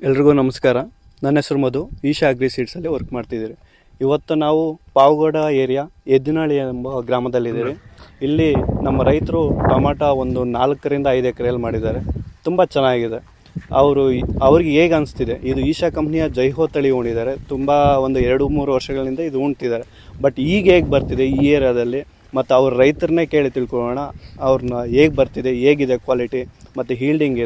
ಎಲ್ರಿಗೂ ನಮಸ್ಕಾರ. ನನ್ನ ಹೆಸರು ಮಧು. ಈಶಾ ಅಗ್ರಿ ಸೀಡ್ಸಲ್ಲಿ ವರ್ಕ್ ಮಾಡ್ತಿದ್ದೀರಿ. ಇವತ್ತು ನಾವು ಪಾವಗಡ ಏರಿಯಾ ಎದ್ದಿನಹಳ್ಳಿ ಎಂಬ ಗ್ರಾಮದಲ್ಲಿದ್ದೀರಿ. ಇಲ್ಲಿ ನಮ್ಮ ರೈತರು ಟೊಮಾಟೊ ಒಂದು 4-5 ಎಕರೆಯಲ್ಲಿ ಮಾಡಿದ್ದಾರೆ. ತುಂಬ ಚೆನ್ನಾಗಿದೆ. ಅವ್ರಿಗೆ ಹೇಗೆ ಅನಿಸ್ತಿದೆ, ಇದು ಈಶಾ ಕಂಪ್ನಿಯ ಜೈಹೋ ತಳಿ ಉಣಿದ್ದಾರೆ. ತುಂಬ ಒಂದು 2-3 ವರ್ಷಗಳಿಂದ ಇದು ಉಣ್ತಿದ್ದಾರೆ. ಬಟ್ ಈಗ ಹೇಗೆ ಬರ್ತಿದೆ ಈ ಏರಿಯಾದಲ್ಲಿ, ಮತ್ತು ಅವ್ರ ರೈತರನ್ನೇ ಕೇಳಿ ತಿಳ್ಕೊಳ್ಳೋಣ. ಅವ್ರನ್ನ ಹೇಗೆ ಬರ್ತಿದೆ, ಹೇಗಿದೆ ಕ್ವಾಲಿಟಿ, ಮತ್ತು ಹೀಲ್ಡಿಂಗ್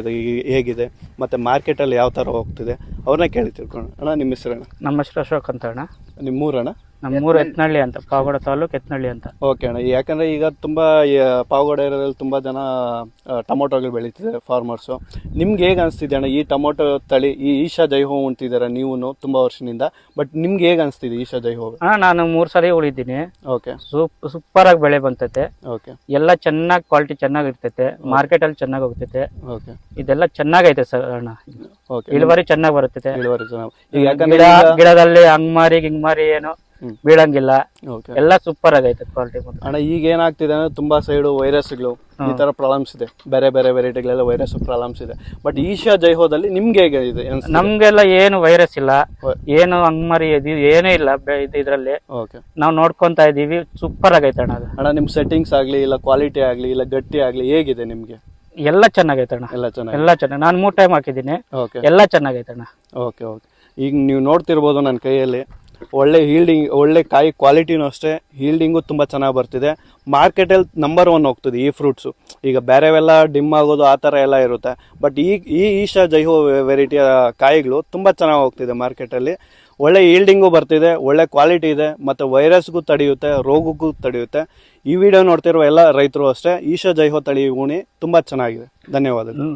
ಹೇಗಿದೆ, ಮತ್ತು ಮಾರ್ಕೆಟಲ್ಲಿ ಯಾವ ಥರ ಹೋಗ್ತಿದೆ, ಅವ್ರನ್ನ ಕೇಳಿ ತಿಳ್ಕೊಳ್ಳೋಣ. ಅಣ್ಣ, ನಿಮ್ಮ ಹೆಸರಣ್ಣ? ನಮ್ಮ ಹೆಸರು ಅಶೋಕ್ ಅಂತ ಅಣ್ಣ. ನಿಮ್ಮೂರಣ್ಣ? ನಮ್ಮೂರು ಎತ್ನಹಳ್ಳಿ ಅಂತ, ಪಾವಗಡ ತಾಲೂಕು ಎತ್ನಹಳ್ಳಿ ಅಂತ. ಓಕೆ ಅಣ್ಣ. ಯಾಕಂದರೆ ಈಗ ತುಂಬ ಪಾವಗಡ ಏರಿಯಾದಲ್ಲಿ ತುಂಬ ಜನ ಟೊಮೊಟೊಗಳು ಬೆಳೀತಿದ್ದಾರೆ ಫಾರ್ಮರ್ಸು. ನಿಮ್ಗೆ ಹೇಗೆ ಅನಿಸ್ತಿದೆ ಅಣ್ಣ ಈ ಟೊಮೊಟೊ ತಳಿ, ಈ ಈಶಾ ಜೈಹೋ ಉಣ್ತಿದ್ದಾರೆ ನೀವು ತುಂಬ ವರ್ಷದಿಂದ? ಬಟ್ ನಿಮ್ಗೆ ಹೇಗೆ ಅನಿಸ್ತಿದೆ ಈಶಾ ಜೈಹೋ? ನಾನು 3 ಸರಿ ಉಳಿದ್ದೀನಿ. ಓಕೆ. ಸೂಪರ್ ಆಗಿ ಬೆಳೆ ಬಂತೈತೆ. ಓಕೆ. ಎಲ್ಲ ಚೆನ್ನಾಗಿ ಕ್ವಾಲಿಟಿ ಚೆನ್ನಾಗಿ ಇರ್ತೈತೆ. ಮಾರ್ಕೆಟ್ ಅಲ್ಲಿ ಚೆನ್ನಾಗಿ ಹೋಗ್ತೈತೆ. ಓಕೆ. ಇದೆಲ್ಲ ಚೆನ್ನಾಗೈತೆ ಸರ್ ಅಣ್ಣ. ಓಕೆ. ಇಳುವರಿ ಚೆನ್ನಾಗಿ ಬರುತ್ತೈತೆ. ಇಳುವರಿ ಚೆನ್ನಾಗಿ. ಯಾಕಂದ್ರೆ ಗಿಡದಲ್ಲಿ ಹಂಗ್ಮಾರಿ ಏನು ಬೀಳಂಗಿಲ್ಲ. ಎಲ್ಲ ಸೂಪರ್ ಆಗೈತೆ ಕ್ವಾಲಿಟಿ. ಅಣ್ಣ, ಈಗ ಏನಾಗ್ತಿದೆ ಅಂದ್ರೆ ತುಂಬಾ ಸೈಡ್ ವೈರಸ್ಗಳು ಈ ತರ ಪ್ರಾಬ್ಲಮ್ಸ್ ಇದೆ. ಬೇರೆ ಬೇರೆ ವೆರೈಟಿಗಳೆಲ್ಲ ವೈರಸ್ ಪ್ರಾಬ್ಲಮ್ಸ್ ಇದೆ. ಬಟ್ ಈಶಾ ಜೈಹೋದಲ್ಲಿ ನಿಮ್ಗೆ ಹೇಗೆ ಇದೆ? ನಮ್ಗೆಲ್ಲ ಏನು ವೈರಸ್ ಇಲ್ಲ, ಏನು ಹಂಗ್ಮಾರಿ ಏನೂ ಇಲ್ಲ ಇದ್ರಲ್ಲಿ. ಓಕೆ. ನಾವು ನೋಡ್ಕೊಂತಾ ಇದೀವಿ. ಸೂಪರ್ ಆಗೈತೆ ಅಣ್ಣ. ಅಣ್ಣ, ನಿಮ್ ಸೆಟ್ಟಿಂಗ್ಸ್ ಆಗ್ಲಿ, ಇಲ್ಲ ಕ್ವಾಲಿಟಿ ಆಗ್ಲಿ, ಇಲ್ಲ ಗಟ್ಟಿ ಆಗ್ಲಿ, ಹೇಗಿದೆ ನಿಮ್ಗೆ? ಎಲ್ಲ ಚೆನ್ನಾಗೈತೆ ಅಣ್ಣ. ಎಲ್ಲ ಚೆನ್ನಾಗಿ. ನಾನು 3 ಟೈಮ್ ಹಾಕಿದ್ದೀನಿ. ಎಲ್ಲ ಚೆನ್ನಾಗೈತೆ ಅಣ್ಣ. ಓಕೆ. ಓಕೆ. ಈಗ ನೀವು ನೋಡ್ತಿರ್ಬೋದು ನನ್ನ ಕೈಯಲ್ಲಿ ಒಳ್ಳೆ ಹೀಲ್ಡಿಂಗ್, ಒಳ್ಳೆ ಕಾಯಿ ಕ್ವಾಲಿಟಿನೂ ಅಷ್ಟೇ, ಹೀಲ್ಡಿಂಗು ತುಂಬ ಚೆನ್ನಾಗಿ ಬರ್ತಿದೆ. ಮಾರ್ಕೆಟಲ್ಲಿ ನಂಬರ್ 1 ಹೋಗ್ತದೆ ಈ ಫ್ರೂಟ್ಸು. ಈಗ ಬೇರೆವೆಲ್ಲ ಡಿಮ್ ಆಗೋದು ಆ ಥರ ಎಲ್ಲ ಇರುತ್ತೆ. ಬಟ್ ಈ ಈಶಾ ಜೈಹೋ ವೆರೈಟಿಯ ಕಾಯಿಗಳು ತುಂಬ ಚೆನ್ನಾಗಿ ಹೋಗ್ತಿದೆ ಮಾರ್ಕೆಟಲ್ಲಿ. ಒಳ್ಳೆ ಹೀಲ್ಡಿಂಗು ಬರ್ತಿದೆ, ಒಳ್ಳೆ ಕ್ವಾಲಿಟಿ ಇದೆ, ಮತ್ತು ವೈರಸ್ಗೂ ತಡೆಯುತ್ತೆ, ರೋಗಕ್ಕೂ ತಡೆಯುತ್ತೆ. ಈ ವಿಡಿಯೋ ನೋಡ್ತಿರುವ ಎಲ್ಲ ರೈತರು ಅಷ್ಟೇ ಈಶಾ ಜೈಹೋ ತಳಿ ಉಣಿ, ತುಂಬ ಚೆನ್ನಾಗಿದೆ. ಧನ್ಯವಾದಗಳು.